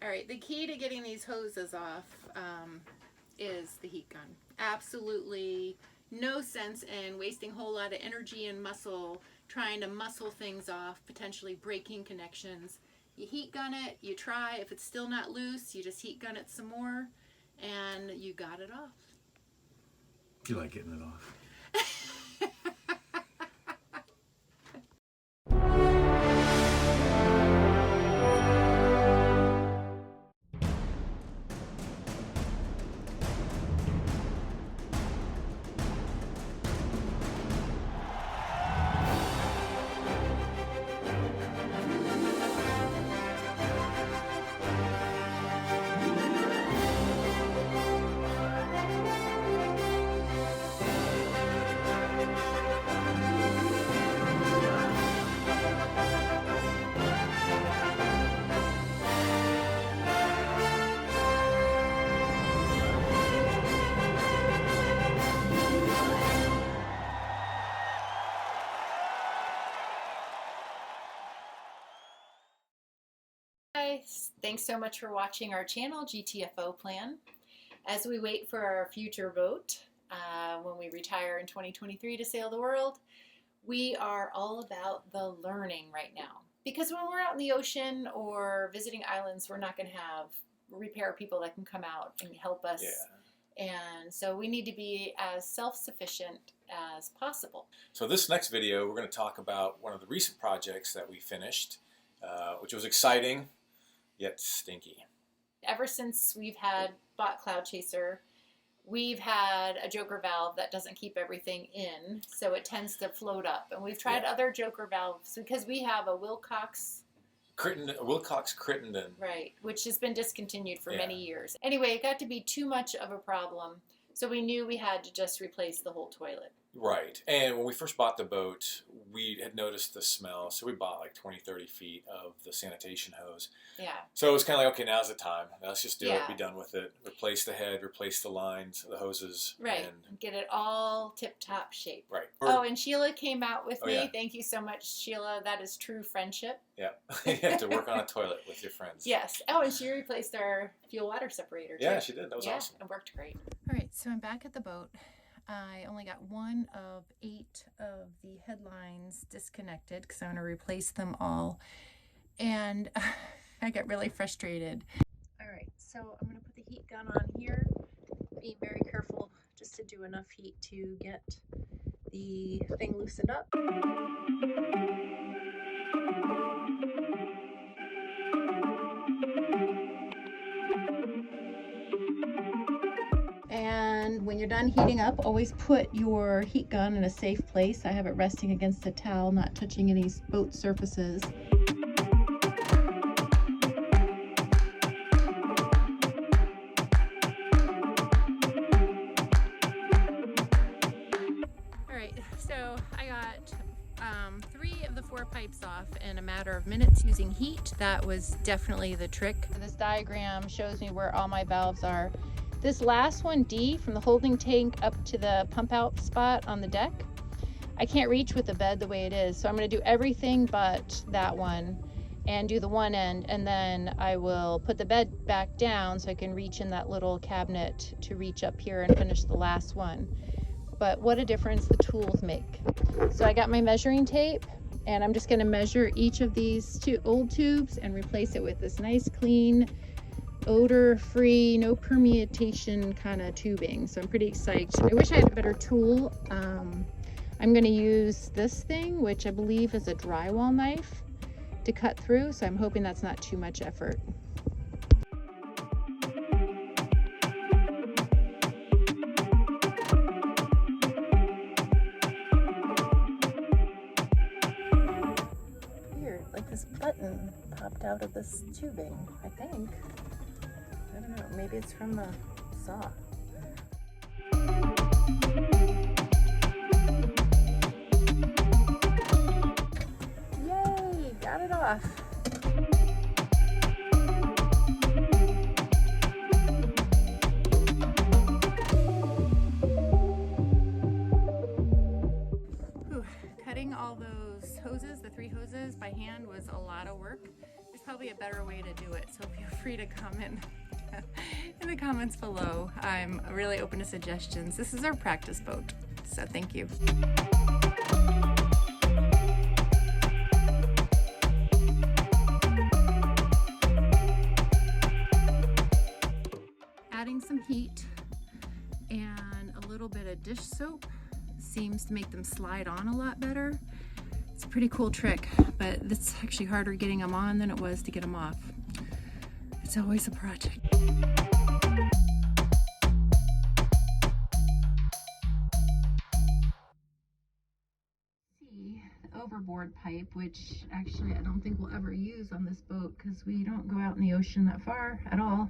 All right, the key to getting these hoses off is the heat gun. Absolutely no sense in wasting a whole lot of energy and muscle trying to muscle things off, potentially breaking connections. You heat gun it, you try. If it's still not loose, you just heat gun it some more, and you got it off. You like getting it off. Guys, thanks so much for watching our channel, GTFOplan. As we wait for our future boat, when we retire in 2023 to sail the world, we are all about the learning right now. Because when we're out in the ocean or visiting islands, we're not going to have repair people that can come out and help us. Yeah. And so we need to be as self-sufficient as possible. So this next video, we're going to talk about one of the recent projects that we finished, which was exciting, yet stinky. Ever since we've bought Cloud Chaser, we've had a joker valve that doesn't keep everything in, so it tends to float up. And we've tried other joker valves because we have a Wilcox Crittenden, right, which has been discontinued for many years. Anyway, it got to be too much of a problem, so we knew we had to just replace the whole toilet. Right. And when we first bought the boat, we had noticed the smell, so we bought like 20, 30 feet of the sanitation hose. Yeah. So it was kind of like, okay, now's the time. Let's just do it, be done with it. Replace the head, replace the lines, the hoses. Right. And get it all tip-top shape. Right. Oh, and Sheila came out with me. Yeah. Thank you so much, Sheila. That is true friendship. Yeah. You have to work on a toilet with your friends. Yes. Oh, and she replaced our fuel water separator, too. Yeah, she did. That was awesome. Yeah, it worked great. All right, so I'm back at the boat. I only got 1 of 8 of the headlines disconnected because I'm going to replace them all. And I get really frustrated. All right, so I'm going to put the heat gun on here. Be very careful just to do enough heat to get the thing loosened up. And when you're done heating up, always put your heat gun in a safe place. I have it resting against a towel, not touching any boat surfaces. All right, so I got 3 of the 4 pipes off in a matter of minutes using heat. That was definitely the trick. This diagram shows me where all my valves are. This last one, D, from the holding tank up to the pump out spot on the deck, I can't reach with the bed the way it is. So I'm going to do everything but that one and do the one end, and then I will put the bed back down so I can reach in that little cabinet to reach up here and finish the last one. But what a difference the tools make. So I got my measuring tape, and I'm just going to measure each of these 2 old tubes and replace it with this nice clean, odor-free, no permeation kind of tubing. So I'm pretty excited. I wish I had a better tool. I'm going to use this thing, which I believe is a drywall knife, to cut through. So I'm hoping that's not too much effort. Weird, like this button popped out of this tubing, I think. I don't know, maybe it's from the saw. Yay, got it off. Whew, cutting all those hoses, the 3 hoses by hand, was a lot of work. There's probably a better way to do it, so feel free free to comment in the comments below. I'm really open to suggestions. This is our practice boat, so thank you. Adding some heat and a little bit of dish soap seems to make them slide on a lot better. It's a pretty cool trick, but it's actually harder getting them on than it was to get them off. It's always a project. See the overboard pipe, which actually I don't think we'll ever use on this boat because we don't go out in the ocean that far at all.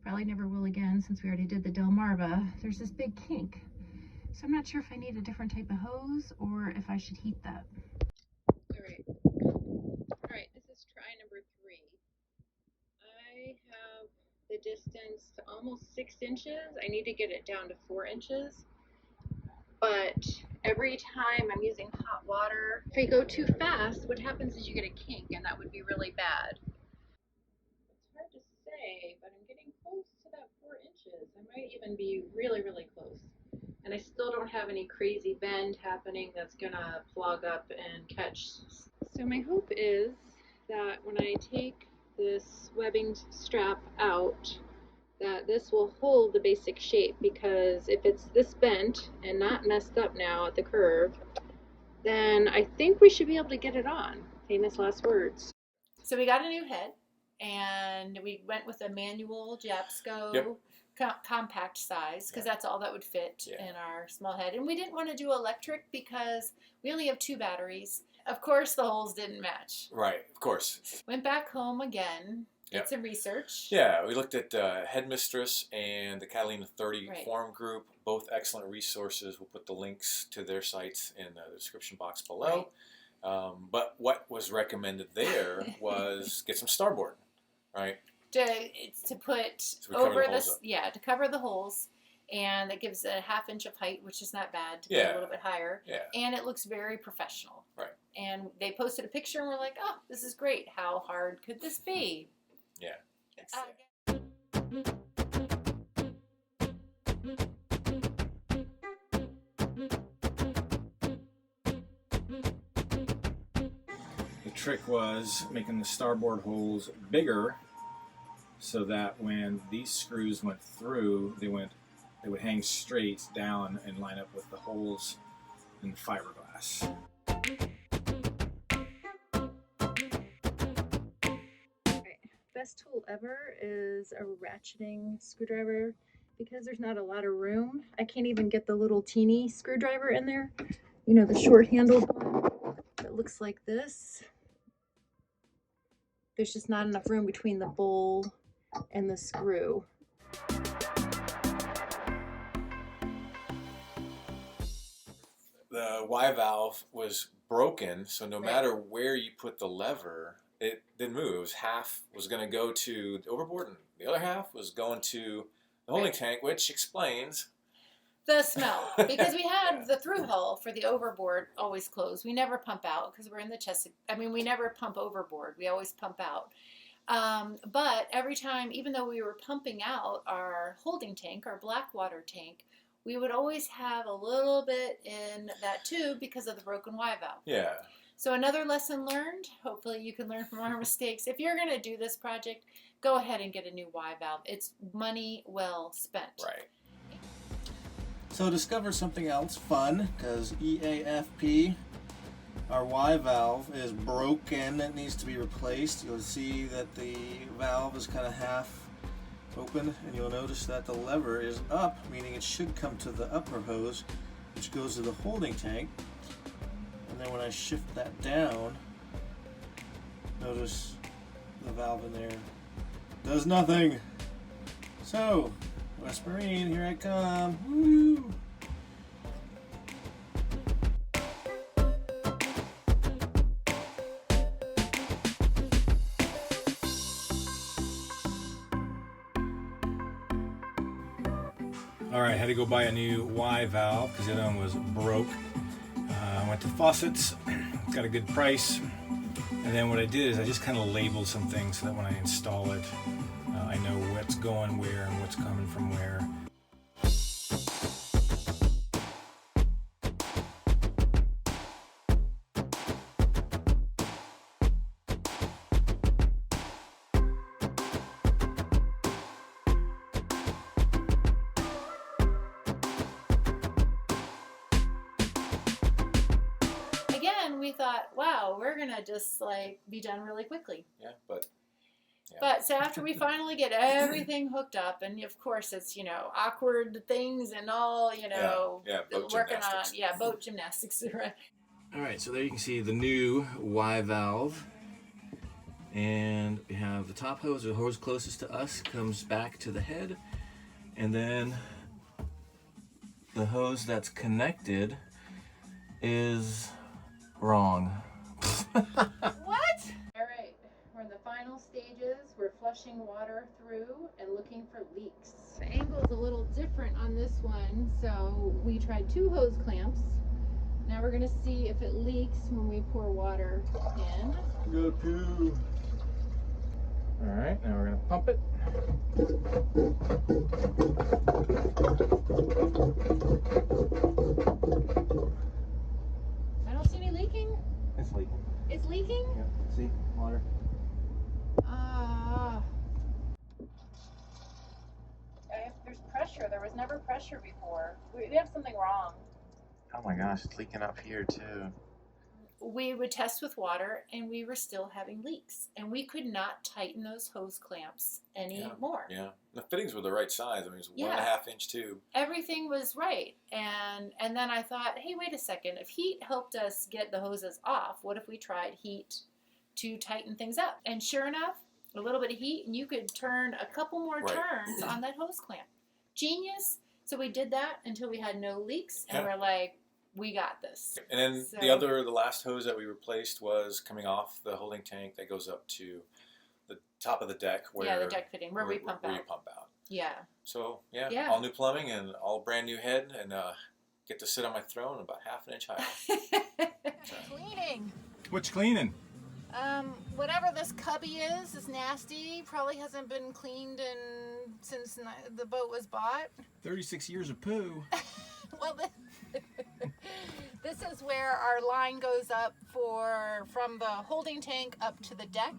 Probably never will again since we already did the Delmarva. There's this big kink. So I'm not sure if I need a different type of hose or if I should heat that. Alright, this is try number 3. I have the distance to almost 6 inches. I need to get it down to 4 inches. But every time I'm using hot water, if I go too fast, what happens is you get a kink, and that would be really bad. It's hard to say, but I'm getting close to that 4 inches. I might even be really, really close. And I still don't have any crazy bend happening that's gonna clog up and catch. So my hope is that when I take this webbing strap out, that this will hold the basic shape, because if it's this bent and not messed up now at the curve, then I think we should be able to get it on. Famous last words. So we got a new head, and we went with a manual Japsco compact size, because that's all that would fit in our small head. And we didn't want to do electric because we only have 2 batteries. Of course, the holes didn't match. Right, of course. Went back home again, did some research. Yeah, we looked at Headmistress and the Catalina 30 forum group, both excellent resources. We'll put the links to their sites in the description box below. But what was recommended there was get some starboard, right? To put over this, to cover the holes, and that gives a 1/2 inch of height, which is not bad to be a little bit higher. And it looks very professional. Right. And they posted a picture, and we're like, oh, this is great. How hard could this be? Yeah. The trick was making the starboard holes bigger, so that when these screws went through, they would hang straight down and line up with the holes in the fiberglass. Best tool ever is a ratcheting screwdriver, because there's not a lot of room. I can't even get the little teeny screwdriver in there. You know, the short-handled one that looks like this. There's just not enough room between the bowl and the screw. The Y valve was broken, so no matter where you put the lever, it didn't move. Half was going to go to the overboard, and the other half was going to the holding tank, which explains the smell. Because we had the through hull for the overboard always closed. We never pump out because we're in the Chesapeake. I mean, we never pump overboard. We always pump out. But every time, even though we were pumping out our holding tank, our black water tank, we would always have a little bit in that tube because of the broken Y valve. Yeah. So another lesson learned. Hopefully you can learn from our mistakes. If you're going to do this project, go ahead and get a new Y valve. It's money well spent. Right. So discover something else fun, because EAFP, our Y valve, is broken. It needs to be replaced. You'll see that the valve is kind of half open, and you'll notice that the lever is up, meaning it should come to the upper hose, which goes to the holding tank. And then when I shift that down, notice the valve in there does nothing. So, West Marine, here I come. Woo! Alright, had to go buy a new Y valve because the other one was broke. I went to Faucets, got a good price, and then what I did is I just kind of labeled some things so that when I install it, going where and what's coming from where. We thought, wow, we're gonna just like be done really quickly. Yeah, but so after we finally get everything hooked up, and of course it's awkward things and all boat working gymnastics. on boat gymnastics, right? All right, so there you can see the new Y valve, and we have the top hose. The hose closest to us comes back to the head, and then the hose that's connected is wrong. What? All right, we're in the final stages. We're flushing water through and looking for leaks. The angle's a little different on this one, so we tried 2 hose clamps. Now we're gonna see if it leaks when we pour water in. Go poo. All right, now we're gonna pump it. I don't see any leaking. It's leaking. It's leaking? Yeah, see, water. There's pressure. There was never pressure before. We have something wrong. Oh my gosh, it's leaking up here too. We would test with water, and we were still having leaks, and we could not tighten those hose clamps anymore. Yeah, the fittings were the right size. I mean, it was Yeah. 1.5 inch tube. Everything was right, and then I thought, hey, wait a second. If heat helped us get the hoses off, what if we tried heat to tighten things up? And sure enough, a little bit of heat, and you could turn a couple more Right. turns on that hose clamp. Genius. So we did that until we had no leaks, and Yeah. we're like, we got this. And then So- the last hose that we replaced was coming off the holding tank that goes up to the top of the deck where the deck fitting where we pump where out. you pump out. Yeah. So Yeah. all new plumbing and all brand new head, and get to sit on my throne about 1/2 inch higher. Cleaning. What's cleaning? Whatever this cubby is nasty. Probably hasn't been cleaned since the boat was bought. 36 years of poo. Well, this is where our line goes up from the holding tank up to the deck,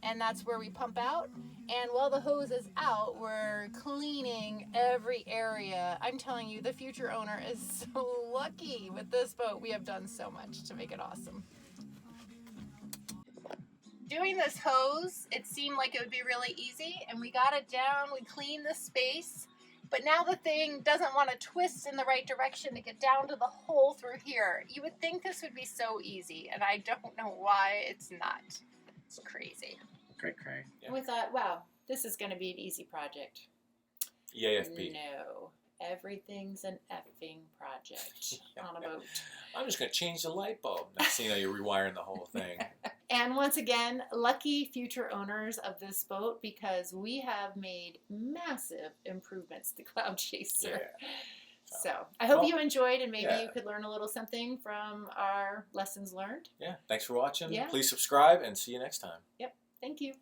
and that's where we pump out. And while the hose is out, we're cleaning every area. I'm telling you, the future owner is so lucky with this boat. We have done so much to make it awesome. Doing this hose, it seemed like it would be really easy, and we got it down, we cleaned the space, but now the thing doesn't want to twist in the right direction to get down to the hole through here. You would think this would be so easy, and I don't know why it's not. It's crazy. Cray. Yeah. We thought, wow, this is going to be an easy project. EAFP. No, everything's an effing project on a boat. I'm just going to change the light bulb. Next thing you know, you're rewiring the whole thing. And once again, lucky future owners of this boat, because we have made massive improvements to Cloud Chaser. Yeah. So I hope you enjoyed, and maybe yeah. you could learn a little something from our lessons learned. Yeah. Thanks for watching. Yeah. Please subscribe, and see you next time. Yep. Thank you.